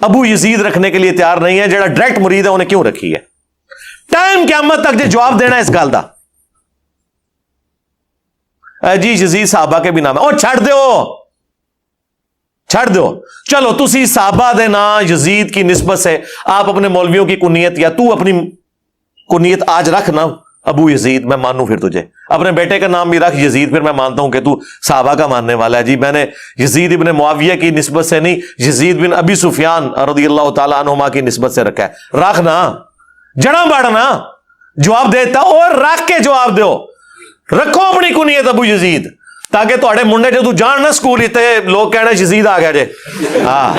ابو یزید رکھنے کے لیے تیار نہیں ہے. جڑا ڈائریکٹ مرید ہے انہیں کیوں رکھی ہے؟ ٹائم قیامت تک جے جواب دینا ہے اس گل دا. جی یزید صحابہ کے بھی نام ہے. اور چھڑ دو چلو تسی صحابہ دے نا یزید کی نسبت سے آپ اپنے مولویوں کی کنیت یا تو اپنی کنیت آج رکھ نا ابو یزید, میں مانوں پھر تجھے. اپنے بیٹے کا نام بھی رکھ یزید, پھر میں مانتا ہوں کہ تو صحابہ کا ماننے والا ہے. جی میں نے یزید ابن معاویہ کی نسبت سے نہیں, یزید بن ابی سفیان رضی اللہ تعالیٰ عنہما کی نسبت سے رکھا ہے. رکھنا جڑا بڑھنا جواب دیتا اور رکھ کے جواب دو. رکھو اپنی کنیت ابو یزید, تاکہ تھوڑے منڈے جدو جان نا سکول تے لوگ کہنا یزید آ گیا جے. ہاں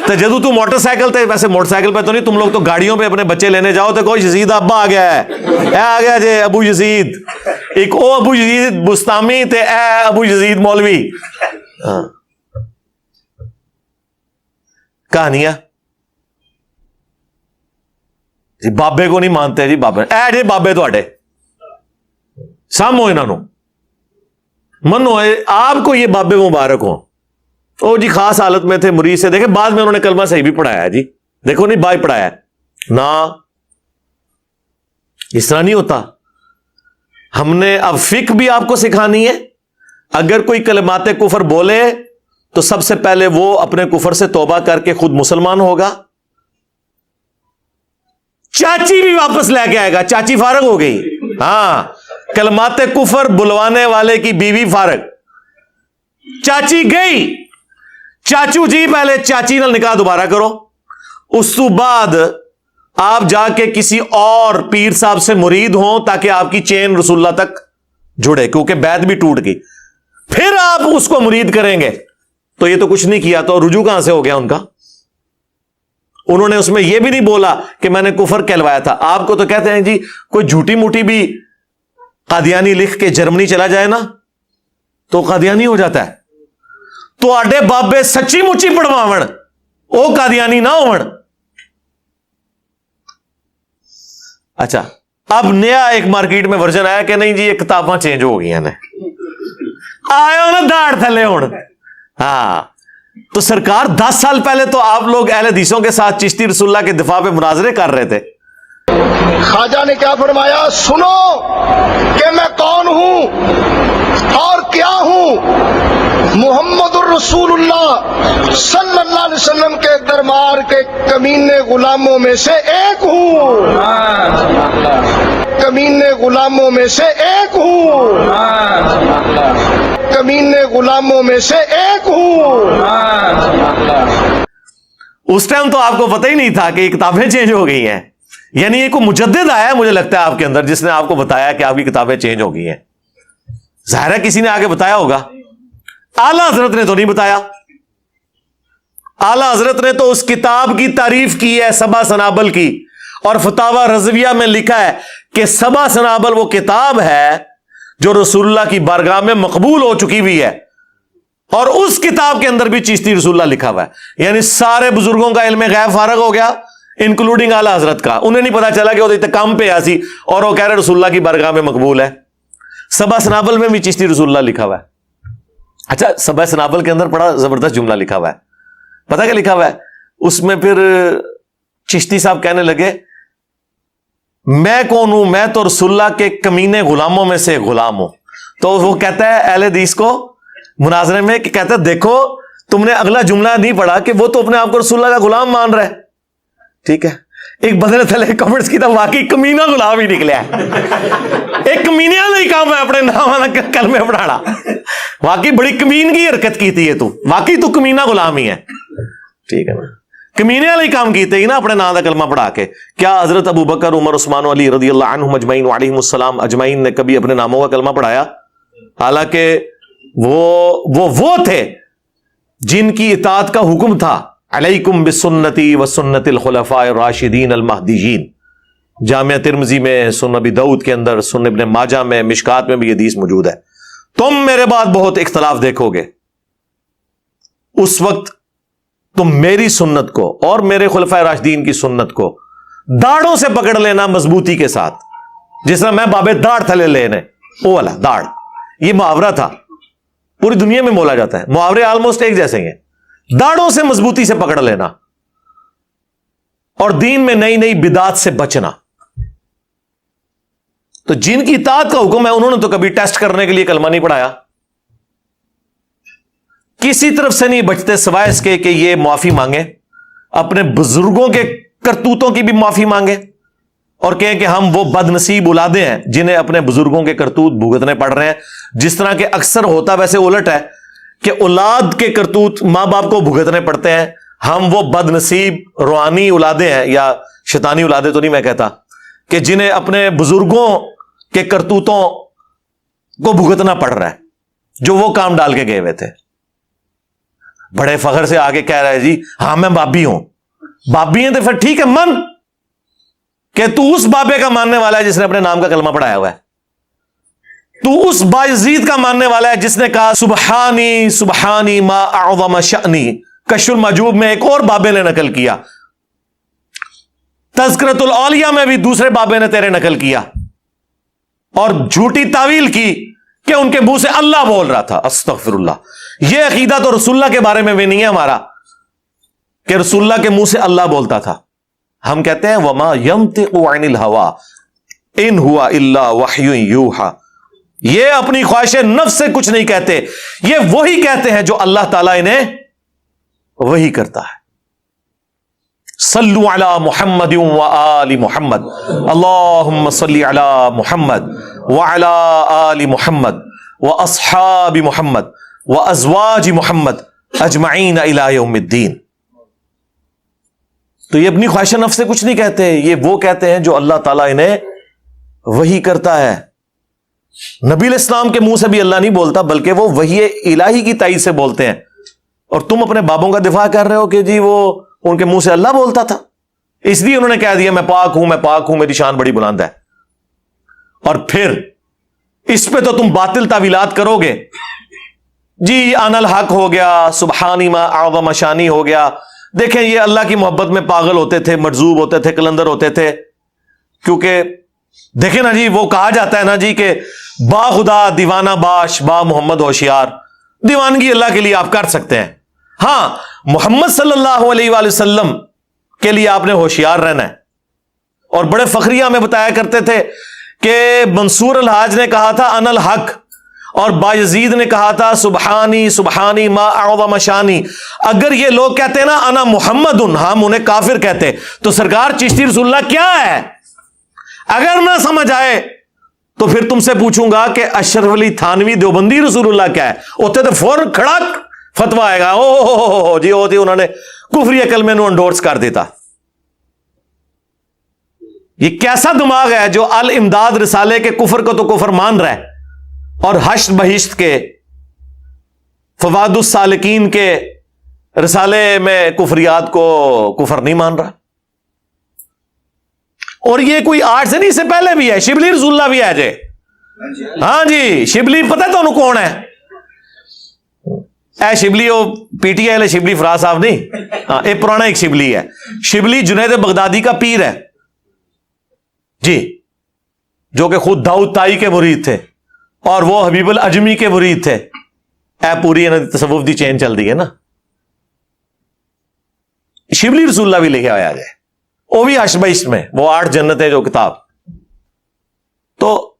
تو جدو تو موٹر سائیکل تے, ویسے موٹر سائیکل پہ تو نہیں, تم لوگ تو گاڑیوں پہ اپنے بچے لینے جاؤ تو کوئی یزید ابا آ گیا ہے, اے آ گیا جے ابو یزید. ایک او ابو یزید بستامی تے اے ابو یزید مولوی. ہاں کہانیاں جی بابے کو نہیں مانتے جی, بابے اے جی بابے تھوڑے سامو انہوں منو آپ کو یہ بابے مبارک ہوں. او جی خاص حالت میں تھے مرید سے, دیکھیں بعد میں انہوں نے کلمہ صحیح بھی پڑھایا جی, دیکھو نہیں بائی پڑھایا نا, اس طرح نہیں ہوتا. ہم نے اب فقہ بھی آپ کو سکھانی ہے. اگر کوئی کلمات کفر بولے تو سب سے پہلے وہ اپنے کفر سے توبہ کر کے خود مسلمان ہوگا. چاچی بھی واپس لے کے آئے گا, چاچی فارغ ہو گئی. ہاں کلمات کفر بلوانے والے کی بیوی فارغ, چاچی گئی, چاچو جی پہلے چاچی نال نکاح دوبارہ کرو, اس تو بعد آپ جا کے کسی اور پیر صاحب سے مرید ہوں تاکہ آپ کی چین رسول اللہ تک جڑے, کیونکہ بیعت بھی ٹوٹ گئی. پھر آپ اس کو مرید کریں گے. تو یہ تو کچھ نہیں کیا, تو رجوع کہاں سے ہو گیا ان کا؟ انہوں نے اس میں یہ بھی نہیں بولا کہ میں نے کفر کہلوایا تھا. آپ کو تو کہتے ہیں جی کوئی جھوٹی موٹی بھی قادیانی لکھ کے جرمنی چلا جائے نا تو قادیانی ہو جاتا ہے. تو آڈے بابے سچی مچی پڑھواون او قادیانی نہ ہون. اچھا اب نیا ایک مارکیٹ میں ورژن آیا کہ نہیں جی یہ کتاباں چینج ہو گئی ہیں, آئے نا داڑھ تھلے ہون. ہاں تو سرکار 10 سال پہلے تو آپ لوگ اہل حدیثوں کے ساتھ چشتی رسول اللہ کے دفاع پہ مناظرے کر رہے تھے. خواجہ نے کیا فرمایا, سنو کہ میں کون ہوں اور کیا ہوں. محمد الرسول اللہ صلی اللہ علیہ وسلم کے دربار کے کمینے غلاموں میں سے ایک ہوں, کمینے غلاموں میں سے ایک ہوں, کمینے غلاموں میں سے ایک ہوں. اس ٹائم تو آپ کو پتہ ہی نہیں تھا کہ یہ کتابیں چینج ہو گئی ہیں. یعنی یہ کوئی مجدد آیا ہے مجھے لگتا ہے آپ کے اندر, جس نے آپ کو بتایا کہ آپ کی کتابیں چینج ہو گئی ہیں. ظاہر ہے کسی نے آگے بتایا ہوگا. اعلیٰ حضرت نے تو نہیں بتایا. اعلیٰ حضرت نے تو اس کتاب کی تعریف کی ہے سبا سنابل کی, اور فتاوی رضویہ میں لکھا ہے کہ سبا سنابل وہ کتاب ہے جو رسول اللہ کی بارگاہ میں مقبول ہو چکی ہوئی ہے, اور اس کتاب کے اندر بھی چشتی رسول اللہ لکھا ہوا ہے. یعنی سارے بزرگوں کا علم غیب فارغ ہو گیا, انکلوڈنگ اعلیٰ حضرت کا. انہیں نہیں پتا چلا کہ وہ کام پہ آسی اور وہ کہہ رہے رسول اللہ کی بارگاہ میں مقبول ہے. سبا سنابل میں بھی چشتی رسول اللہ لکھا ہوا ہے. اچھا سبا سنابل کے اندر بڑا زبردست جملہ لکھا ہوا ہے, پتا کیا لکھا ہوا ہے اس میں؟ پھر چشتی صاحب کہنے لگے میں کون ہوں, میں تو رسول اللہ کے کمینے غلاموں میں سے غلام ہوں. تو وہ کہتا ہے اہل حدیث کو مناظرے میں کہ کہتا ہے دیکھو تم نے اگلا جملہ نہیں پڑھا کہ وہ تو اپنے آپ کو رسول اللہ کا غلام مان رہا ہے. ٹھیک ہے, ایک بدلے تھلے کمنٹس کی تو واقعی کمینہ غلام ہی نکلیا ہے. ایک کمینیا نہیں کام ہے اپنے نام کلمے پڑھانا. واقعی بڑی کمینگی حرکت کی تھی یہ, تو واقعی تو کمینہ غلام ہی ہے. ٹھیک ہے نا, کمینے والی کام کیتے ہی نا اپنے نام کا کلمہ پڑھا کے. کیا حضرت ابو بکر عمر عثمان علی رضی اللہ عنہم اجمعین وعلیہم السلام اجمعین نے کبھی اپنے ناموں کا کلمہ پڑھایا؟ حالانکہ وہ تھے جن کی اطاعت کا حکم تھا, علیکم بسنتی وسنت الخلفاء الراشدین المہدیین. جامعہ ترمذی میں, سنن ابی داؤد کے اندر, سنن ابن ماجہ میں, مشکات میں بھی یہ حدیث موجود ہے. تم میرے بعد بہت اختلاف دیکھو گے, اس وقت تم میری سنت کو اور میرے خلفائے راشدین کی سنت کو داڑھوں سے پکڑ لینا مضبوطی کے ساتھ, جس طرح میں بابے داڑھ تھلے لینے, وہ والا داڑھ. یہ محاورہ تھا, پوری دنیا میں بولا جاتا ہے. محاورے آلموسٹ ایک جیسے ہی ہیں. داڑھوں سے مضبوطی سے پکڑ لینا, اور دین میں نئی نئی بدعات سے بچنا. تو جن کی اطاعت کا حکم ہے انہوں نے تو کبھی ٹیسٹ کرنے کے لیے کلمہ نہیں پڑھایا, کسی طرف سے نہیں بچتے سوائے اس کے کہ یہ معافی مانگے, اپنے بزرگوں کے کرتوتوں کی بھی معافی مانگے اور کہیں کہ ہم وہ بد نصیب اولادیں ہیں جنہیں اپنے بزرگوں کے کرتوت بھگتنے پڑ رہے ہیں. جس طرح کہ اکثر ہوتا ویسے الٹ ہے کہ اولاد کے کرتوت ماں باپ کو بھگتنے پڑتے ہیں, ہم وہ بد نصیب روحانی اولادیں ہیں, یا شیطانی اولادیں تو نہیں میں کہتا, کہ جنہیں اپنے بزرگوں کے کرتوتوں کو بھگتنا پڑ رہا ہے جو وہ کام ڈال کے گئے ہوئے تھے. بڑے فخر سے آگے کہہ رہا ہے جی ہاں میں بابی ہوں. بابی ہیں تو پھر ٹھیک ہے من کہ تو اس بابے کا ماننے والا ہے جس نے اپنے نام کا کلمہ پڑھایا ہوا ہے, تو اس بایزید کا ماننے والا ہے جس نے کہا سبحانی سبحانی ما اعظم شأنی. کشف المحجوب میں ایک اور بابے نے نقل کیا, تذکرۃ الاولیاء میں بھی دوسرے بابے نے تیرے نقل کیا, اور جھوٹی تعویل کی کہ ان کے منہ سے اللہ بول رہا تھا. استغفر اللہ. یہ عقیدہ تو رسول اللہ کے بارے میں بھی نہیں ہے ہمارا کہ رسول اللہ کے منہ سے اللہ بولتا تھا. ہم کہتے ہیں وما ينطق عن الهوى ان هو الا وحی یوحى. یہ اپنی خواہش نفس سے کچھ نہیں کہتے, یہ وہی کہتے ہیں جو اللہ تعالیٰ انہیں وہی کرتا ہے. صلو علی محمد وآل محمد, اللہم صلی علی محمد وعلی آل محمد واصحاب محمد وازواج محمد اجمعین الی یوم الدین. تو یہ اپنی خواہش نفس سے کچھ نہیں کہتے, یہ وہ کہتے ہیں جو اللہ تعالیٰ انہیں وحی کرتا ہے. نبی علیہ السلام کے منہ سے بھی اللہ نہیں بولتا بلکہ وہ وحی الہی کی تائید سے بولتے ہیں, اور تم اپنے بابوں کا دفاع کر رہے ہو کہ جی وہ ان کے منہ سے اللہ بولتا تھا, اس لیے انہوں نے کہہ دیا میں پاک ہوں, میں پاک ہوں, میری شان بڑی بلند ہے. اور پھر اس پہ تو تم باطل تعویلات کرو گے, جی ان الحق ہو گیا, سبحانی ما اعظم شانی ہو گیا. دیکھیں یہ اللہ کی محبت میں پاگل ہوتے تھے, مجذوب ہوتے تھے, کلندر ہوتے تھے, کیونکہ دیکھیں نا جی وہ کہا جاتا ہے نا جی کہ با خدا دیوانہ باش با محمد ہوشیار. دیوانگی اللہ کے لیے آپ کر سکتے ہیں, ہاں محمد صلی اللہ علیہ وآلہ وسلم کے لیے آپ نے ہوشیار رہنا ہے. اور بڑے فخریہ میں بتایا کرتے تھے کہ منصور الحاج نے کہا تھا ان الحق, اور بایزید نے کہا تھا سبحانی سبحانی ما اعظم شانی. اگر یہ لوگ کہتے ہیں نا انا محمد, ہم انہیں کافر کہتے. تو سرکار چشتی رسول اللہ کیا ہے؟ اگر نہ سمجھ آئے تو پھر تم سے پوچھوں گا کہ اشرف علی تھانوی دیوبندی رسول اللہ کیا ہے. ہوتے تو فوراً کھڑک فتویٰ آئے گا, او جی ہوتی انہوں نے کفری کلمے نو انڈورس کر دیتا. یہ کیسا دماغ ہے جو الامداد رسالے کے کفر کو تو کفر مان رہا ہے, اور حشر بہشت کے فواد السالکین کے رسالے میں کفریات کو کفر نہیں مان رہا. اور یہ کوئی آج سے نہیں, اس سے پہلے بھی ہے. شبلی رسول اللہ بھی ہے جے, ہاں جی شبلی پتہ ہے تو انہوں کون ہے؟ اے شبلی وہ P T I Shibli Faraz صاحب نہیں, ہاں یہ پرانا ایک شبلی ہے. شبلی جنید بغدادی کا پیر ہے جی, جو کہ خود داؤد تائی کے مرید تھے اور وہ حبیب الاجمی کے مرید تھے. اے پوری تصوف دی چین چل رہی ہے نا. شبلی رسول اللہ بھی لے کے آیا جائے, وہ بھی اشبیش میں, وہ 8 جنتیں جو کتاب. تو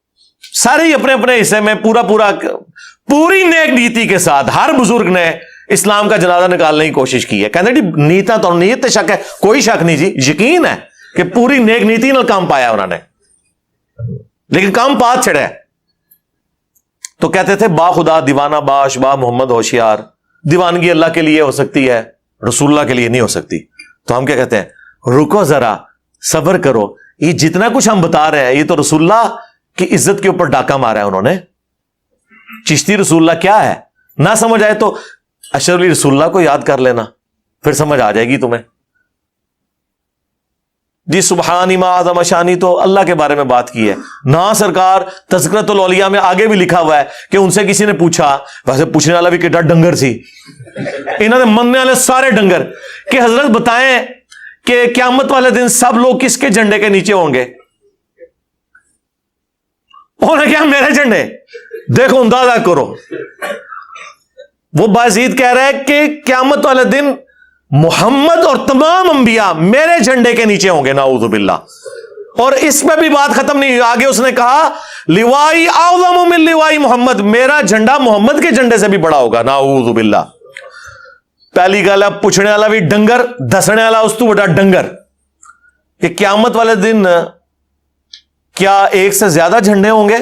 سارے ہی اپنے اپنے حصے میں پوری نیک نیتی کے ساتھ ہر بزرگ نے اسلام کا جنازہ نکالنے کی کوشش کی ہے. کہتے جی نیتا تو نیت شک ہے, کوئی شک نہیں جی, یقین ہے کہ پوری نیک نیتی نال کام پایا انہوں نے, لیکن کام پات چھڑے. تو کہتے تھے با خدا دیوانہ باش با محمد ہوشیار. دیوانگی اللہ کے لیے ہو سکتی ہے, رسول اللہ کے لیے نہیں ہو سکتی. تو ہم کیا کہتے ہیں, رکو ذرا صبر کرو, یہ جتنا کچھ ہم بتا رہے ہیں یہ تو رسول اللہ کی عزت کے اوپر ڈاکہ مارا ہے انہوں نے. چشتی رسول اللہ کیا ہے نہ سمجھ آئے تو اشرف علی رسول اللہ کو یاد کر لینا, پھر سمجھ آ جائے گی تمہیں. جی سبحانی ما اعظم شانی تو اللہ کے بارے میں بات کی ہے نا. سرکار تذکرۃ الاولیاء میں آگے بھی لکھا ہوا ہے کہ ان سے کسی نے پوچھا, ویسے پوچھنے والا بھی کتنا ڈنگر سی, انہوں نے مننے والے سارے ڈنگر, کہ حضرت بتائیں کہ قیامت والے دن سب لوگ کس کے جھنڈے کے نیچے ہوں گے؟ انہوں نے کہا میرے جھنڈے. دیکھو اندازہ کرو, وہ بازید کہہ رہا ہے کہ قیامت والے دن محمد اور تمام انبیاء میرے جھنڈے کے نیچے ہوں گے، نعوذ باللہ. اور اس میں بھی بات ختم نہیں ہوئی، آگے اس نے کہا لوائی اعظم من لوائی محمد، میرا جھنڈا محمد کے جھنڈے سے بھی بڑا ہوگا، نعوذ باللہ. پہلی گل ہے پوچھنے والا بھی ڈنگر، دسنے والا اس تو بڑا ڈنگر، کہ قیامت والے دن کیا ایک سے زیادہ جھنڈے ہوں گے؟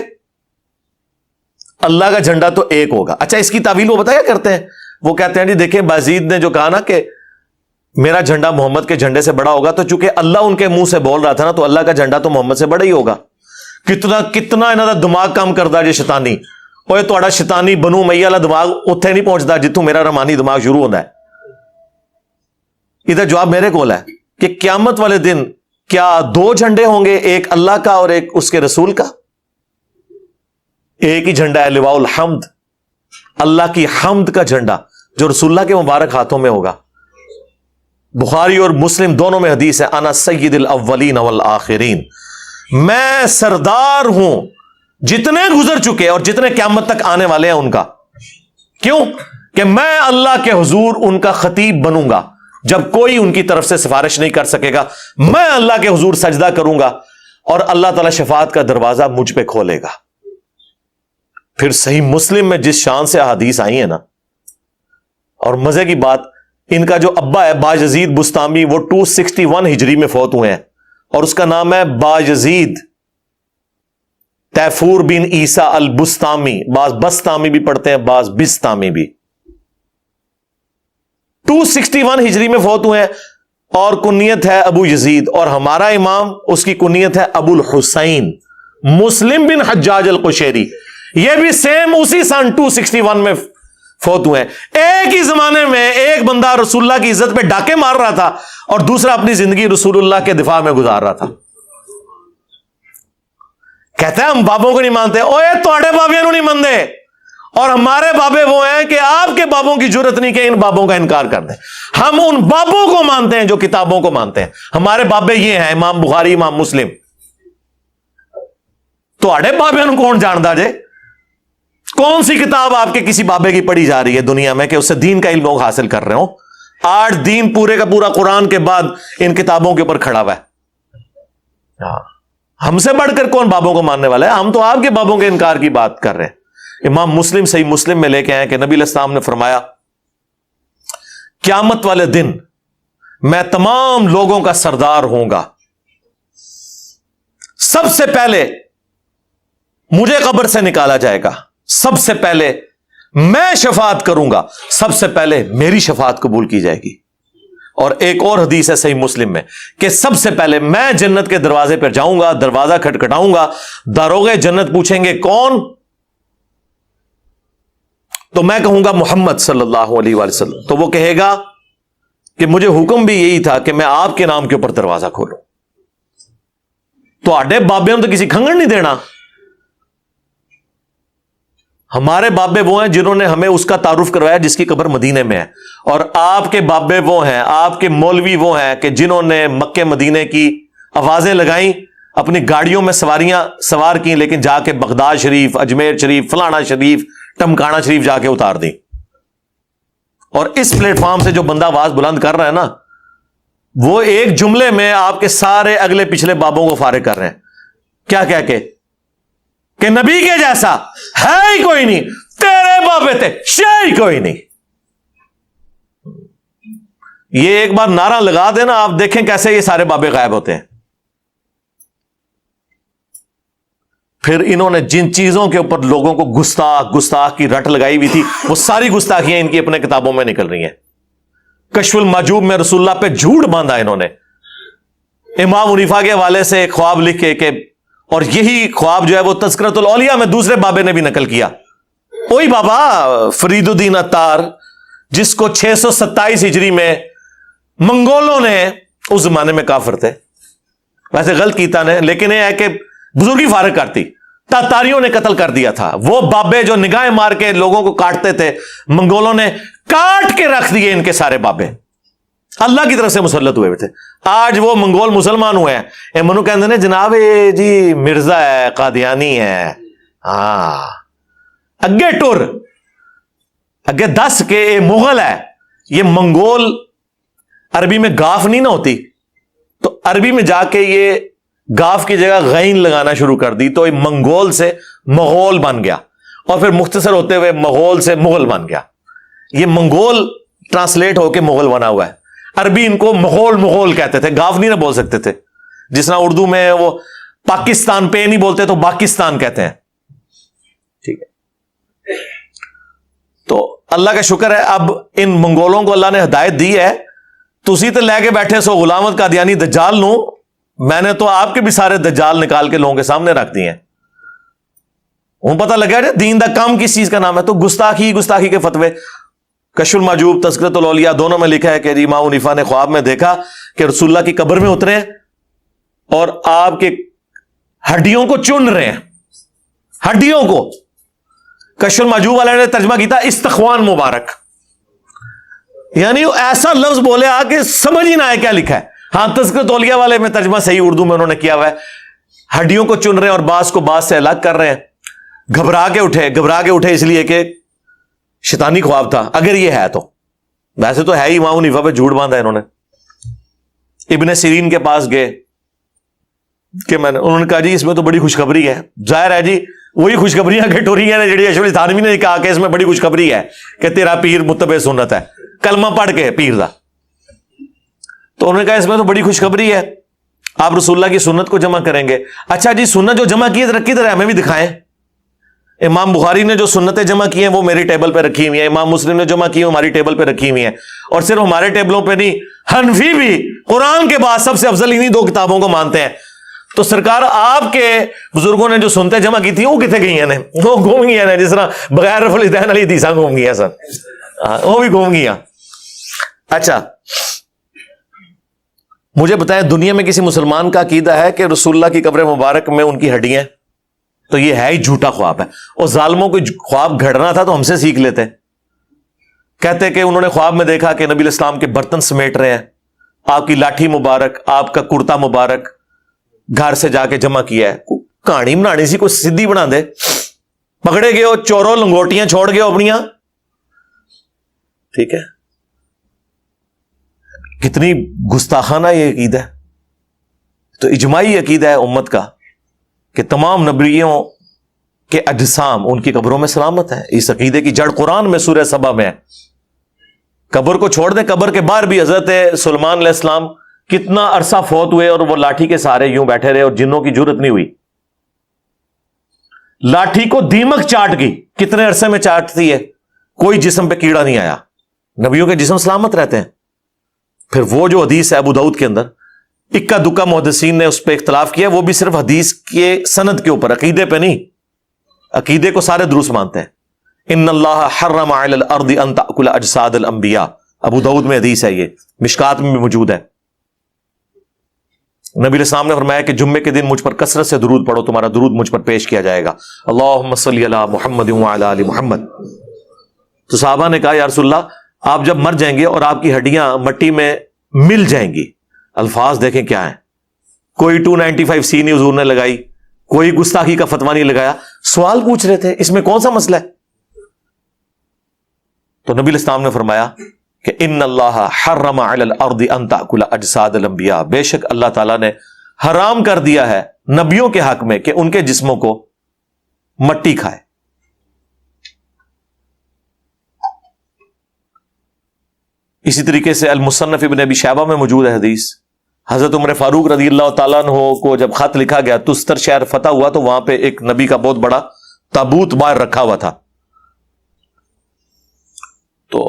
اللہ کا جھنڈا تو ایک ہوگا. اچھا اس کی تعویل وہ بتا کیا کرتے ہیں؟ وہ کہتے ہیں جی دیکھیں بازید نے جو کہا نا کہ میرا جھنڈا محمد کے جھنڈے سے بڑا ہوگا، تو چونکہ اللہ ان کے منہ سے بول رہا تھا نا، تو اللہ کا جھنڈا تو محمد سے بڑا ہی ہوگا. کتنا انہاں دا دماغ کام کردا جی شیطانی. اوے تہاڈا شیطانی بنو امیہ والا دماغ اوتھے نہیں پہنچدا جتوں میرا رحمانی دماغ شروع ہوندا ہے. ادھر جواب میرے کول ہے کہ قیامت والے دن کیا دو جھنڈے ہوں گے، ایک اللہ کا اور ایک اس کے رسول کا؟ ایک ہی جھنڈا ہے، لواء الحمد، اللہ کی حمد کا جھنڈا جو رسول اللہ کے مبارک ہاتھوں میں ہوگا. بخاری اور مسلم دونوں میں حدیث ہے، انا سید الاولین والآخرین، میں سردار ہوں جتنے گزر چکے اور جتنے قیامت تک آنے والے ہیں ان کا. کیوں؟ کہ میں اللہ کے حضور ان کا خطیب بنوں گا. جب کوئی ان کی طرف سے سفارش نہیں کر سکے گا، میں اللہ کے حضور سجدہ کروں گا اور اللہ تعالی شفاعت کا دروازہ مجھ پہ کھولے گا. پھر صحیح مسلم میں جس شان سے احادیث آئی ہیں نا، اور مزے کی بات، ان کا جو ابا ہے باجزید بستامی، وہ 261 ہجری میں فوت ہوئے ہیں، اور اس کا نام ہے باجزید تیفور بن عیسیٰ البستامی. بعض بستامی بھی پڑھتے ہیں، بعض بستامی بھی. 261 ہجری میں فوت ہوئے ہیں، اور کنیت ہے ابو یزید. اور ہمارا امام اس کی کنیت ہے ابو الحسین مسلم بن حجاج القشیری. یہ بھی سیم اسی سن 261 میں فوت ہوئے ہیں. ایک ہی زمانے میں ایک بندہ رسول اللہ کی عزت پہ ڈاکے مار رہا تھا اور دوسرا اپنی زندگی رسول اللہ کے دفاع میں گزار رہا تھا. کہتے ہیں ہم بابوں کو نہیں مانتے. اوے تواڈے بابیاں نو نہیں مانتے، اور ہمارے بابے وہ ہیں کہ آپ کے بابوں کی جرت نہیں کہ ان بابوں کا انکار کر دیں. ہم ان بابوں کو مانتے ہیں جو کتابوں کو مانتے ہیں. ہمارے بابے یہ ہیں امام بخاری، امام مسلم. تواڈے بابیاں نو کون جاندا جے؟ کون سی کتاب آپ کے کسی بابے کی پڑھی جا رہی ہے دنیا میں کہ اس سے دین کا علم لوگ حاصل کر رہے ہوں؟ 8 دین پورے کا پورا قرآن کے بعد ان کتابوں کے اوپر کھڑا ہوا ہے. ہم سے بڑھ کر کون بابوں کو ماننے والا ہے؟ ہم تو آپ کے بابوں کے انکار کی بات کر رہے ہیں. امام مسلم صحیح مسلم میں لے کے آئے کہ نبی علیہ السلام نے فرمایا قیامت والے دن میں تمام لوگوں کا سردار ہوں گا. سب سے پہلے مجھے قبر سے نکالا جائے گا، سب سے پہلے میں شفاعت کروں گا، سب سے پہلے میری شفاعت قبول کی جائے گی. اور ایک اور حدیث ہے صحیح مسلم میں کہ سب سے پہلے میں جنت کے دروازے پر جاؤں گا، دروازہ کھٹکھٹاؤں گا، داروغے جنت پوچھیں گے کون؟ تو میں کہوں گا محمد صلی اللہ علیہ وآلہ وسلم. تو وہ کہے گا کہ مجھے حکم بھی یہی تھا کہ میں آپ کے نام کے اوپر دروازہ کھولوں. تو آڈے بابے تو کسی کھنگڑ نہیں دینا. ہمارے بابے وہ ہیں جنہوں نے ہمیں اس کا تعارف کروایا جس کی قبر مدینے میں ہے، اور آپ کے بابے وہ ہیں، آپ کے مولوی وہ ہیں کہ جنہوں نے مکے مدینے کی آوازیں لگائیں، اپنی گاڑیوں میں سواریاں سوار کی، لیکن جا کے بغداد شریف، اجمیر شریف، فلانا شریف، ٹمکانا شریف جا کے اتار دی. اور اس پلیٹ فارم سے جو بندہ آواز بلند کر رہا ہے نا، وہ ایک جملے میں آپ کے سارے اگلے پچھلے بابوں کو فارغ کر رہے ہیں. کیا کہہ کے کہ نبی کے جیسا ہے ہی کوئی نہیں، تیرے بابے تھے شے ہی کوئی نہیں. یہ ایک بار نعرہ لگا دینا، آپ دیکھیں کیسے یہ سارے بابے غائب ہوتے ہیں. پھر انہوں نے جن چیزوں کے اوپر لوگوں کو گستاخ کی رٹ لگائی ہوئی تھی، وہ ساری گستاخیاں ان کی اپنے کتابوں میں نکل رہی ہیں. کشف المحجوب میں رسول اللہ پہ جھوٹ باندھا انہوں نے. امام حنیفہ کے حوالے سے ایک خواب لکھ کے کہ، اور یہی خواب جو ہے وہ تذکرۃ الاولیاء میں دوسرے بابے نے بھی نقل کیا. وہی بابا فرید الدین عطار، جس کو 627 ہجری میں منگولوں نے، اس زمانے میں کافر تھے ویسے غلط کیتا نے، لیکن یہ ہے کہ بزرگی فارغ کرتی، تاتاریوں نے قتل کر دیا تھا. وہ بابے جو نگاہیں مار کے لوگوں کو کاٹتے تھے، منگولوں نے کاٹ کے رکھ دیے ان کے سارے بابے. اللہ کی طرف سے مسلط ہوئے تھے. آج وہ منگول مسلمان ہوئے ہیں، اے منو کہندے نے جناب اے جی مرزا ہے، قادیانی ہے، ہاں اگے ٹر اگے دس کے اے مغل ہے. یہ منگول عربی میں گاف نہیں نہ ہوتی، تو عربی میں جا کے یہ گاف کی جگہ غین لگانا شروع کر دی، تو یہ منگول سے مغول بن گیا، اور پھر مختصر ہوتے ہوئے مغول سے مغل بن گیا۔ یہ منگول ٹرانسلیٹ ہو کے مغل بنا ہوا ہے۔ عربی ان کو مغول کہتے تھے، گاف نہیں نہ بول سکتے تھے، جس طرح اردو میں وہ پاکستان پہ نہیں بولتے تو پاکستان کہتے ہیں، ٹھیک ہے۔ تو اللہ کا شکر ہے اب ان منگولوں کو اللہ نے ہدایت دی ہے، تو اسی تے لے کے بیٹھے سو غلامت کا دیانی دجال نو، میں نے تو آپ کے بھی سارے دجال نکال کے لوگوں کے سامنے رکھ دیے ہیں۔ وہ پتہ لگا دین دا کام کس چیز کا نام ہے، تو گستاخی کے فتوے، کشف المحجوب، تذکرۃ الاولیاء دونوں میں لکھا ہے کہ جی امام حنیفہ نے خواب میں دیکھا کہ رسول اللہ کی قبر میں اترے ہیں اور آپ کے ہڈیوں کو چن رہے ہیں، ہڈیوں کو۔ کشف المحجوب والے نے ترجمہ کیا استخوان مبارک، یعنی وہ ایسا لفظ بولے آ کہ سمجھ ہی نہ آئے کیا لکھا ہے۔ ہاں تذکرۃ الاولیاء والے میں ترجمہ صحیح اردو میں انہوں نے کیا ہوا ہے، ہڈیوں کو چن رہے ہیں اور بعض کو بعض سے الگ کر رہے ہیں۔ گھبرا کے اٹھے اس لیے کہ شیطانی خواب تھا، اگر یہ ہے تو، ویسے تو ہے ہی، امام حنیفہ پہ جھوٹ باندھا انہوں نے۔ ابن سیرین کے پاس گئے کہ انہوں نے کہا جی اس میں تو بڑی خوشخبری ہے، ظاہر ہے جی وہی خوشخبریاں گھٹ ہو رہی ہیں جڑی اشرف تھانوی نے کہا کہ اس میں بڑی خوشخبری ہے کہ تیرا پیر متبع سنت ہے، کلمہ پڑھ کے پیر دا۔ تو انہوں نے کہا اس میں تو بڑی خوشخبری ہے، آپ رسول اللہ کی سنت کو جمع کریں گے۔ اچھا جی سنت جو جمع کی ہے رکھی طرح ہمیں بھی دکھائیں۔ امام بخاری نے جو سنتیں جمع کی ہیں وہ میری ٹیبل پہ رکھی ہوئی ہیں، امام مسلم نے جمع کی ہیں ہماری ٹیبل پہ رکھی ہوئی ہیں، اور صرف ہمارے ٹیبلوں پہ نہیں، حنفی بھی قرآن کے بعد سب سے افضل انہی دو کتابوں کو مانتے ہیں۔ تو سرکار آپ کے بزرگوں نے جو سنتیں جمع کی تھی وہ کتنے گئی ہیں؟ وہ گھوم گئی ہیں، جس طرح بغیر رفع الدین علی حدیثاں گھوم گئی ہیں سر، وہ بھی گھوم گئی ہیں۔ اچھا مجھے بتائیں دنیا میں کسی مسلمان کا عقیدہ ہے کہ رسول اللہ کی قبر مبارک میں ان کی ہڈیاں؟ تو یہ ہے ہی جھوٹا خواب ہے، اور ظالموں کو خواب گھڑنا تھا تو ہم سے سیکھ لیتے۔ کہتے کہ انہوں نے خواب میں دیکھا کہ نبی علیہ السلام کے برتن سمیٹ رہے ہیں، آپ کی لاٹھی مبارک، آپ کا کرتا مبارک گھر سے جا کے جمع کیا ہے۔ کہانی بنانی سی کوئی سیدھی بنا دے، پکڑے گئے ہو چوروں لنگوٹیاں چھوڑ گئے ہو اپنیاں، ٹھیک ہے۔ کتنی گستاخانہ یہ عقیدہ ہے۔ تو اجماعی عقیدہ ہے امت کا کہ تمام نبیوں کے اجسام ان کی قبروں میں سلامت ہیں۔ اس عقیدے کی جڑ قرآن میں سورہ سبا میں ہے۔ قبر کو چھوڑ دیں، قبر کے باہر بھی حضرت سلیمان علیہ السلام کتنا عرصہ فوت ہوئے اور وہ لاٹھی کے سہارے یوں بیٹھے رہے اور جنوں کی جرت نہیں ہوئی۔ لاٹھی کو دیمک چاٹ گئی، کتنے عرصے میں چاٹتی ہے، کوئی جسم پہ کیڑا نہیں آیا، نبیوں کے جسم سلامت رہتے ہیں۔ پھر وہ جو حدیث ہے ابو داؤد کے اندر، اکا دکا محدثین نے اس پہ اختلاف کیا، وہ بھی صرف حدیث کے سند کے اوپر، عقیدے پہ نہیں۔ عقیدے کو سارے درست مانتے ہیں۔ ان اللہ حرم علی الارض ان تأکل اجساد الانبیاء، ابو داؤد میں حدیث ہے، یہ مشکات میں بھی موجود ہے۔ نبی علیہ السلام نے فرمایا کہ جمعے کے دن مجھ پر کثرت سے درود پڑھو، تمہارا درود مجھ پر پیش کیا جائے گا، اللہم صلی علی محمد وعلی آل محمد۔ تو صحابہ نے کہا یا رسول اللہ آپ جب مر جائیں گے اور آپ کی ہڈیاں مٹی میں مل جائیں گی، الفاظ دیکھیں کیا ہیں، کوئی 295C نہیں حضور نے لگائی، کوئی گستاخی کا فتویٰ نہیں لگایا، سوال پوچھ رہے تھے اس میں کون سا مسئلہ ہے؟ تو نبی علیہ السلام نے فرمایا کہ ان اللہ حرم علی الارض ان تأکل اجساد الانبیاء، بے شک اللہ تعالیٰ نے حرام کر دیا ہے نبیوں کے حق میں کہ ان کے جسموں کو مٹی کھائے۔ اسی طریقے سے المصنف ابن ابی شیبہ میں موجود ہے حدیث، حضرت عمر فاروق رضی اللہ تعالیٰ عنہ کو جب خط لکھا گیا تستر شہر فتح ہوا تو وہاں پہ ایک نبی کا بہت بڑا تابوت باہر رکھا ہوا تھا۔ تو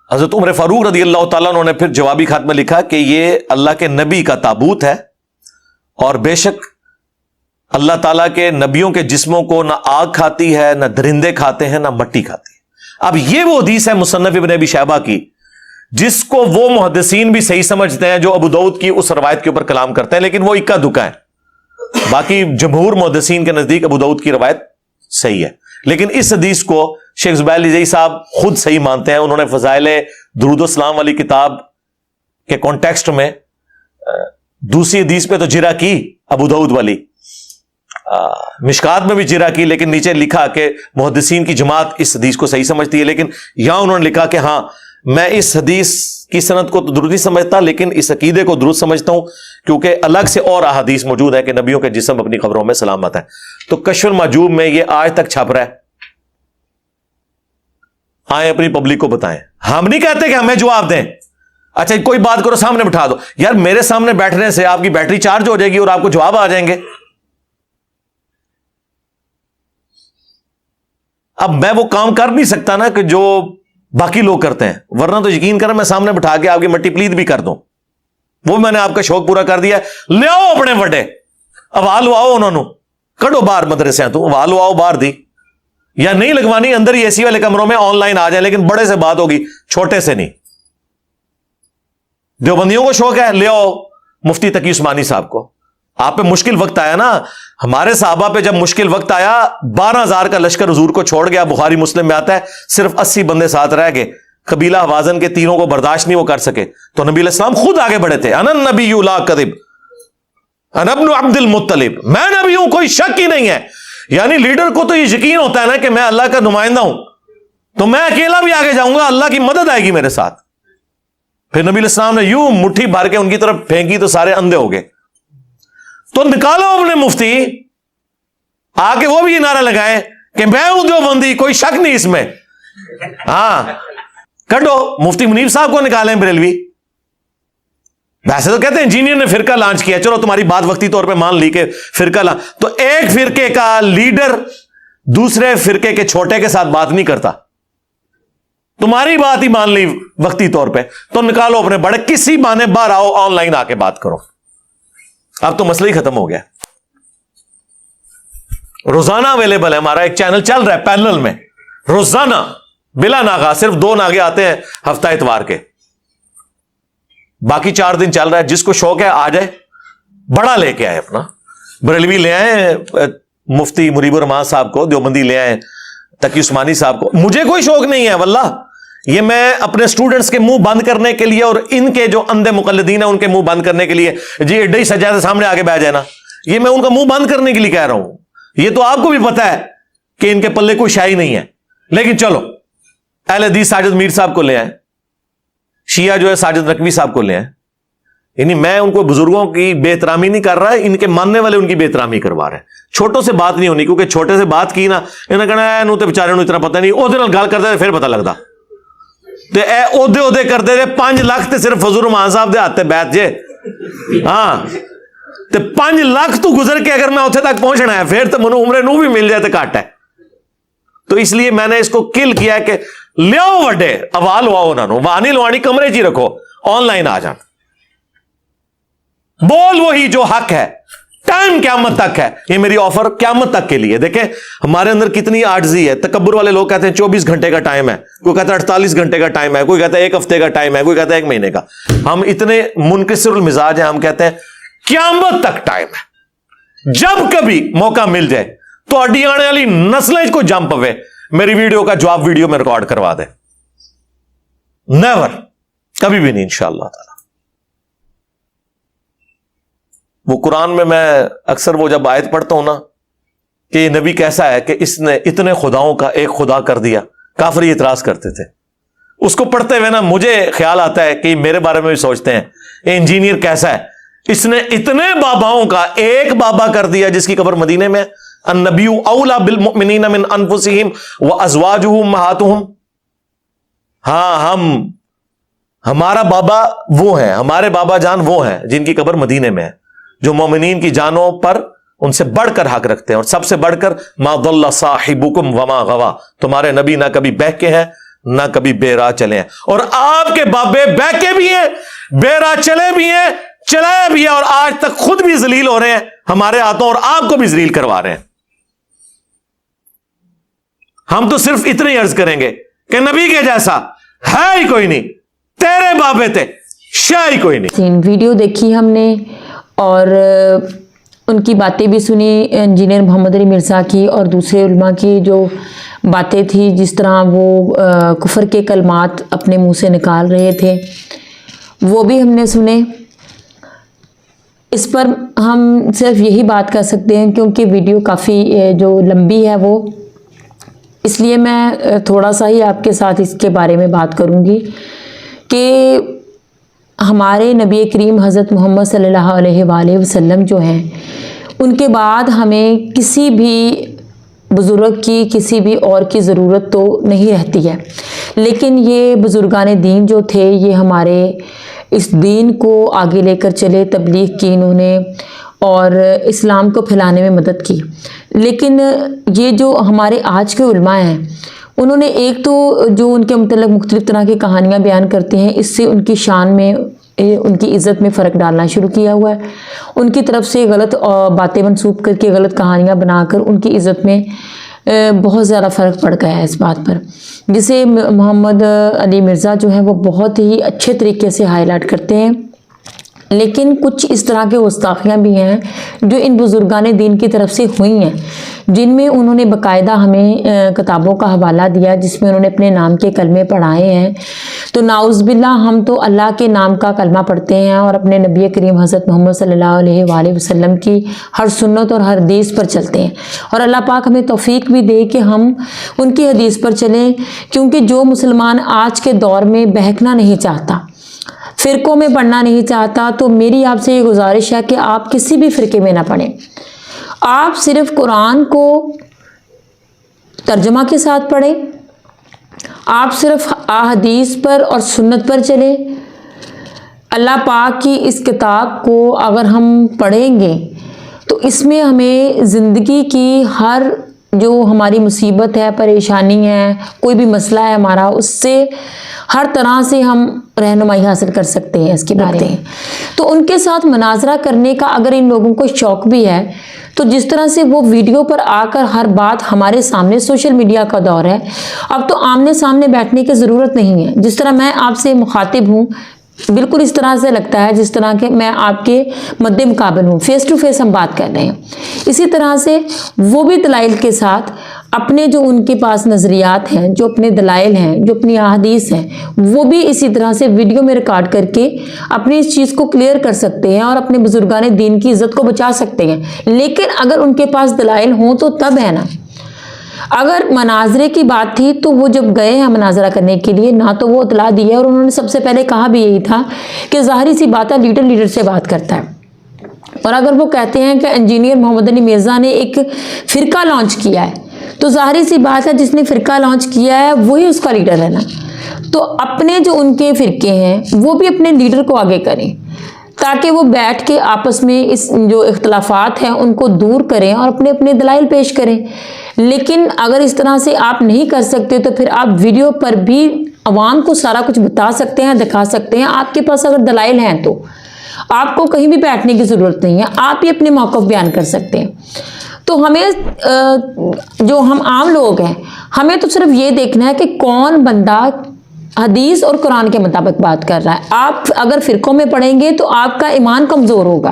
حضرت عمر فاروق رضی اللہ تعالیٰ عنہ نے پھر جوابی خط میں لکھا کہ یہ اللہ کے نبی کا تابوت ہے، اور بے شک اللہ تعالیٰ کے نبیوں کے جسموں کو نہ آگ کھاتی ہے، نہ درندے کھاتے ہیں، نہ مٹی کھاتی ہے۔ اب یہ وہ حدیث ہے مصنف ابن ابی شیبہ کی جس کو وہ محدثین بھی صحیح سمجھتے ہیں جو ابو داؤد کی اس روایت کے اوپر کلام کرتے ہیں، لیکن وہ اکا دکا ہے۔ باقی جمہور محدثین کے نزدیک ابو داؤد کی روایت صحیح ہے، لیکن اس حدیث کو شیخ زبیر علی صاحب خود صحیح مانتے ہیں۔ انہوں نے فضائل درود و سلام والی کتاب کے کانٹیکسٹ میں دوسری حدیث پہ تو جرا کی ابو داؤد والی، مشکات میں بھی جرا کی، لیکن نیچے لکھا کہ محدثین کی جماعت اس حدیث کو صحیح سمجھتی ہے، لیکن یہاں انہوں نے لکھا کہ ہاں میں اس حدیث کی سند کو تو درست نہیں سمجھتا، لیکن اس عقیدے کو درست سمجھتا ہوں، کیونکہ الگ سے اور احادیث موجود ہے کہ نبیوں کے جسم اپنی قبروں میں سلامت ہے۔ تو کشف المحجوب میں یہ آج تک چھپ رہا ہے، آئیں اپنی پبلک کو بتائیں۔ ہم نہیں کہتے کہ ہمیں جواب دیں، اچھا کوئی بات کرو سامنے بٹھا دو، یار میرے سامنے بیٹھنے سے آپ کی بیٹری چارج ہو جائے گی اور آپ کو جواب آ جائیں گے۔ اب میں وہ کام کر نہیں سکتا نا کہ جو باقی لوگ کرتے ہیں، ورنہ تو یقین کریں میں سامنے بٹھا کے آپ کی مٹی پلیت بھی کر دوں، وہ میں نے آپ کا شوق پورا کر دیا ہے۔ لے آؤ اپنے بڑے، آواز لواؤ انہوں نے، کڈو باہر مدرسے تو آواز لواؤ باہر دی، یا نہیں لگوانی اندر ہی اے سی والے کمروں میں آن لائن آ جائیں، لیکن بڑے سے بات ہوگی، چھوٹے سے نہیں۔ دیوبندیوں کو شوق ہے، لے آؤ مفتی تقی عثمانی صاحب کو۔ آپ پہ مشکل وقت آیا نا، ہمارے صحابہ پہ جب مشکل وقت آیا 12,000 کا لشکر حضور کو چھوڑ گیا، بخاری مسلم میں آتا ہے صرف 80 بندے ساتھ رہ گئے، قبیلہ حوازن کے تینوں کو برداشت نہیں وہ کر سکے، تو نبی علیہ السلام خود آگے بڑھے تھے، انا النبی لا کذب انا ابن عبد المطلب، میں نبی ہوں، کوئی شک ہی نہیں ہے۔ یعنی لیڈر کو تو یہ یقین ہوتا ہے نا کہ میں اللہ کا نمائندہ ہوں، تو میں اکیلا بھی آگے جاؤں گا، اللہ کی مدد آئے گی میرے ساتھ۔ پھر نبی علیہ السلام نے یوں مٹھی بھر کے ان کی طرف پھینکی تو سارے اندھے ہو گئے۔ تو نکالو اپنے مفتی، آ کے وہ بھی یہ نعرہ لگائے کہ میں ہوں دیوبندی، کوئی شک نہیں اس میں۔ ہاں کڈو مفتی منیب صاحب کو نکالیں بریلوی، ویسے تو کہتے ہیں انجینئر نے فرقہ لانچ کیا، چلو تمہاری بات وقتی طور پہ مان لی کہ فرقہ تو ایک فرقے کا لیڈر دوسرے فرقے کے چھوٹے کے ساتھ بات نہیں کرتا، تمہاری بات ہی مان لی وقتی طور پہ، تو نکالو اپنے بڑے، کسی بہانے باہر آؤ، آن لائن آ کے بات کرو۔ اب تو مسئلہ ہی ختم ہو گیا۔ روزانہ اویلیبل ہے، ہمارا ایک چینل چل رہا ہے پیرلل میں، روزانہ بلا ناغہ، صرف 2 ناغے آتے ہیں ہفتہ اتوار کے، باقی 4 دن چل رہا ہے۔ جس کو شوق ہے آ جائے، بڑا لے کے آئے اپنا، بریلوی لے آئے مفتی مریب الرحمان صاحب کو، دیوبندی لے آئے تقی عثمانی صاحب کو۔ مجھے کوئی شوق نہیں ہے واللہ، یہ میں اپنے سٹوڈنٹس کے منہ بند کرنے کے لیے اور ان کے جو اندھے مقلدین ہیں ان کے منہ بند کرنے کے لیے، جی ایڈے ہی سجادہ سامنے آگے بیٹھ جائے نا، یہ میں ان کا منہ بند کرنے کے لیے کہہ رہا ہوں۔ یہ تو آپ کو بھی پتا ہے کہ ان کے پلے کوئی شائی نہیں ہے، لیکن چلو اہل حدیث ساجد میر صاحب کو لے آئے، شیعہ جو ہے ساجد نقوی صاحب کو لے آئے۔ یعنی میں ان کو بزرگوں کی بے احترامی نہیں کر رہا ہے، ان کے ماننے والے ان کی بے احترامی کروا رہے ہیں۔ چھوٹوں سے بات نہیں ہونی، کیونکہ چھوٹے سے بات کی نا انہیں کہنا ہے تو بیچارے اتنا پتہ نہیں، وہ گل کرتے پھر پتہ لگتا تے اے عہدے کرتے تھے 5 لاکھ تے صرف فضل الرحمان صاحب دے ہاتھ تے بیٹھ جے، ہاں تے 5 لاکھ تو گزر کے اگر میں اتنے تک پہنچنا ہے پھر تو منو عمرے نو بھی مل جائے تو گھٹ ہے۔ تو اس لیے میں نے اس کو کل کیا ہے کہ لیاؤ وڈے، آواز لواؤ انہوں نے، وہاں نہیں لوانی، کمرے چ ہی رکھو، آن لائن آ جان، بول وہی جو حق ہے، ٹائم قیامت تک ہے۔ یہ میری آفر قیامت تک کے لیے۔ دیکھیں ہمارے اندر کتنی عاجزی ہے، تکبر والے لوگ کہتے ہیں 24 گھنٹے کا ٹائم ہے، کوئی کہتا ہے 48 گھنٹے کا ٹائم ہے، کوئی کہتا ہے 1 ہفتے کا ٹائم ہے، کوئی کہتا ہے 1 مہینے کا۔ ہم اتنے منکسر المزاج ہیں، ہم کہتے ہیں قیامت تک ٹائم ہے، جب کبھی موقع مل جائے تو اڈی آنے والی نسلیں کو جمپ ہوئے میری ویڈیو کا جواب ویڈیو میں ریکارڈ کروا دے، نیور، کبھی بھی نہیں انشاءاللہ تعالی۔ وہ قرآن میں اکثر وہ جب آیت پڑھتا ہوں نا کہ یہ نبی کیسا ہے کہ اس نے اتنے خداؤں کا ایک خدا کر دیا، کافر یہ اعتراض کرتے تھے، اس کو پڑھتے ہوئے نا مجھے خیال آتا ہے کہ میرے بارے میں بھی سوچتے ہیں یہ انجینئر کیسا ہے، اس نے اتنے باباؤں کا ایک بابا کر دیا جس کی قبر مدینے میں۔ النبی اولا بالمؤمنین من انفسہم وازواجہ امہاتہم، ہاں ہمارا بابا وہ ہیں، ہمارے بابا جان وہ ہیں جن کی قبر مدینے میں ہے، جو مومنین کی جانوں پر ان سے بڑھ کر حق رکھتے ہیں، اور سب سے بڑھ کر ما ضل صاحبکم وما غوا، تمہارے نبی نہ کبھی بہکے ہیں نہ کبھی بے راہ چلے ہیں، اور آپ کے بابے بہکے بھی ہیں، بے راہ چلے بھی ہیں، چلائے بھی ہیں، اور آج تک خود بھی ذلیل ہو رہے ہیں ہمارے ہاتھوں، اور آپ کو بھی ذلیل کروا رہے ہیں۔ ہم تو صرف اتنی عرض کریں گے کہ نبی کے جیسا ہے ہی کوئی نہیں، تیرے بابے تھے شاہ ہی کوئی نہیں۔ ویڈیو دیکھی ہم نے اور ان کی باتیں بھی سنی، انجینئر محمد علی مرزا کی اور دوسرے علماء کی جو باتیں تھی، جس طرح وہ کفر کے کلمات اپنے منہ سے نکال رہے تھے، وہ بھی ہم نے سنے۔ اس پر ہم صرف یہی بات کر سکتے ہیں، کیونکہ ویڈیو کافی جو لمبی ہے وہ، اس لیے میں تھوڑا سا ہی آپ کے ساتھ اس کے بارے میں بات کروں گی کہ ہمارے نبی کریم حضرت محمد صلی اللہ علیہ وآلہ وسلم جو ہیں، ان کے بعد ہمیں کسی بھی بزرگ کی، کسی بھی اور کی ضرورت تو نہیں رہتی ہے، لیکن یہ بزرگان دین جو تھے یہ ہمارے اس دین کو آگے لے کر چلے، تبلیغ کی انہوں نے اور اسلام کو پھیلانے میں مدد کی۔ لیکن یہ جو ہمارے آج کے علماء ہیں، انہوں نے ایک تو جو ان کے متعلق مختلف طرح کی کہانیاں بیان کرتے ہیں، اس سے ان کی شان میں، ان کی عزت میں فرق ڈالنا شروع کیا ہوا ہے۔ ان کی طرف سے غلط باتیں منسوب کر کے، غلط کہانیاں بنا کر ان کی عزت میں بہت زیادہ فرق پڑ گیا ہے اس بات پر، جسے محمد علی مرزا جو ہیں وہ بہت ہی اچھے طریقے سے ہائی لائٹ کرتے ہیں۔ لیکن کچھ اس طرح کے گستاخیاں بھی ہیں جو ان بزرگان دین کی طرف سے ہوئی ہیں، جن میں انہوں نے باقاعدہ ہمیں کتابوں کا حوالہ دیا جس میں انہوں نے اپنے نام کے کلمے پڑھائے ہیں۔ تو نعوذ باللہ ہم تو اللہ کے نام کا کلمہ پڑھتے ہیں اور اپنے نبی کریم حضرت محمد صلی اللہ علیہ وآلہ وسلم کی ہر سنت اور ہر حدیث پر چلتے ہیں، اور اللہ پاک ہمیں توفیق بھی دے کہ ہم ان کی حدیث پر چلیں، کیونکہ جو مسلمان آج کے دور میں بہکنا نہیں چاہتا، فرقوں میں پڑھنا نہیں چاہتا، تو میری آپ سے یہ گزارش ہے کہ آپ کسی بھی فرقے میں نہ پڑھیں، آپ صرف قرآن کو ترجمہ کے ساتھ پڑھیں، آپ صرف احادیث پر اور سنت پر چلیں۔ اللہ پاک کی اس کتاب کو اگر ہم پڑھیں گے تو اس میں ہمیں زندگی کی ہر جو ہماری مصیبت ہے، پریشانی ہے، کوئی بھی مسئلہ ہے ہمارا، اس سے ہر طرح سے ہم رہنمائی حاصل کر سکتے ہیں اس کے بارے میں۔ تو ان کے ساتھ مناظرہ کرنے کا اگر ان لوگوں کو شوق بھی ہے تو جس طرح سے وہ ویڈیو پر آ کر ہر بات ہمارے سامنے، سوشل میڈیا کا دور ہے، اب تو آمنے سامنے بیٹھنے کی ضرورت نہیں ہے۔ جس طرح میں آپ سے مخاطب ہوں، بالکل اس طرح سے لگتا ہے جس طرح کہ میں آپ کے مد مقابل ہوں، فیس ٹو فیس ہم بات کر رہے ہیں۔ اسی طرح سے وہ بھی دلائل کے ساتھ اپنے جو ان کے پاس نظریات ہیں، جو اپنے دلائل ہیں، جو اپنی احادیث ہیں، وہ بھی اسی طرح سے ویڈیو میں ریکارڈ کر کے اپنی اس چیز کو کلیئر کر سکتے ہیں اور اپنے بزرگان دین کی عزت کو بچا سکتے ہیں۔ لیکن اگر ان کے پاس دلائل ہوں تو تب ہے نا۔ اگر مناظرے کی بات تھی تو وہ جب گئے ہیں مناظرہ کرنے کے لیے، نہ تو وہ اطلاع دی ہے، اور انہوں نے سب سے پہلے کہا بھی یہی تھا کہ ظاہری سی بات ہے، لیڈر سے بات کرتا ہے۔ اور اگر وہ کہتے ہیں کہ انجینئر محمد علی مرزا نے ایک فرقہ لانچ کیا ہے، تو ظاہری سی بات ہے جس نے فرقہ لانچ کیا ہے وہی اس کا لیڈر ہے نا۔ تو اپنے جو ان کے فرقے ہیں وہ بھی اپنے لیڈر کو آگے کریں، تاکہ وہ بیٹھ کے آپس میں اس جو اختلافات ہیں ان کو دور کریں اور اپنے اپنے دلائل پیش کریں۔ لیکن اگر اس طرح سے آپ نہیں کر سکتے تو پھر آپ ویڈیو پر بھی عوام کو سارا کچھ بتا سکتے ہیں، دکھا سکتے ہیں۔ آپ کے پاس اگر دلائل ہیں تو آپ کو کہیں بھی بیٹھنے کی ضرورت نہیں ہے، آپ ہی اپنے موقف بیان کر سکتے ہیں۔ تو ہمیں جو ہم عام لوگ ہیں، ہمیں تو صرف یہ دیکھنا ہے کہ کون بندہ حدیث اور قرآن کے مطابق بات کر رہا ہے۔ آپ اگر فرقوں میں پڑھیں گے تو آپ کا ایمان کمزور ہوگا،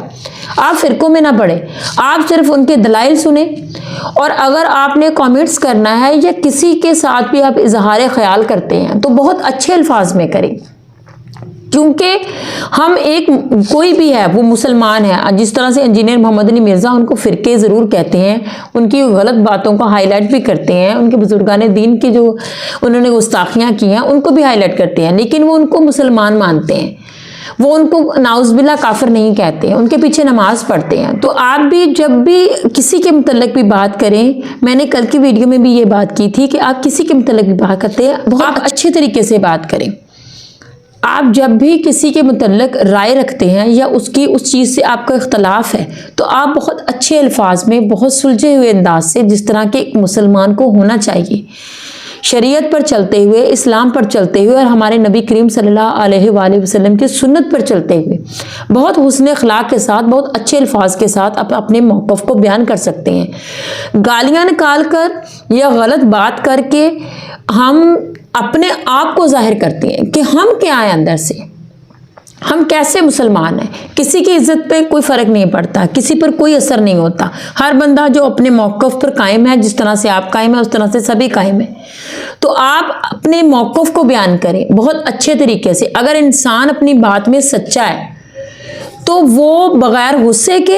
آپ فرقوں میں نہ پڑھیں، آپ صرف ان کے دلائل سنیں، اور اگر آپ نے کامنٹس کرنا ہے یا کسی کے ساتھ بھی آپ اظہار خیال کرتے ہیں تو بہت اچھے الفاظ میں کریں، کیونکہ ہم کوئی بھی ہے وہ مسلمان ہے۔ جس طرح سے انجینئر محمد علی مرزا ان کو فرقے ضرور کہتے ہیں، ان کی غلط باتوں کو ہائی لائٹ بھی کرتے ہیں، ان کے بزرگان دین کی جو انہوں نے گستاخیاں کی ہیں ان کو بھی ہائی لائٹ کرتے ہیں، لیکن وہ ان کو مسلمان مانتے ہیں، وہ ان کو نعوذ باللہ کافر نہیں کہتے ہیں، ان کے پیچھے نماز پڑھتے ہیں۔ تو آپ بھی جب بھی کسی کے متعلق بھی بات کریں، میں نے کل کی ویڈیو میں بھی یہ بات کی تھی کہ آپ کسی کے متعلق بھی بات کرتے ہیں، بہت اچھے طریقے سے بات کریں۔ آپ جب بھی کسی کے متعلق رائے رکھتے ہیں یا اس چیز سے آپ کا اختلاف ہے تو آپ بہت اچھے الفاظ میں، بہت سلجھے ہوئے انداز سے، جس طرح کے ایک مسلمان کو ہونا چاہیے، شریعت پر چلتے ہوئے، اسلام پر چلتے ہوئے اور ہمارے نبی کریم صلی اللہ علیہ وآلہ وسلم کی سنت پر چلتے ہوئے بہت حسن اخلاق کے ساتھ، بہت اچھے الفاظ کے ساتھ آپ اپنے موقف کو بیان کر سکتے ہیں۔ گالیاں نکال کر یا غلط بات کر کے ہم اپنے آپ کو ظاہر کرتے ہیں کہ ہم کیا ہیں اندر سے، ہم کیسے مسلمان ہیں۔ کسی کی عزت پہ کوئی فرق نہیں پڑتا، کسی پر کوئی اثر نہیں ہوتا، ہر بندہ جو اپنے موقف پر قائم ہے، جس طرح سے آپ قائم ہیں اس طرح سے سبھی قائم ہیں۔ تو آپ اپنے موقف کو بیان کریں بہت اچھے طریقے سے۔ اگر انسان اپنی بات میں سچا ہے تو وہ بغیر غصے کے،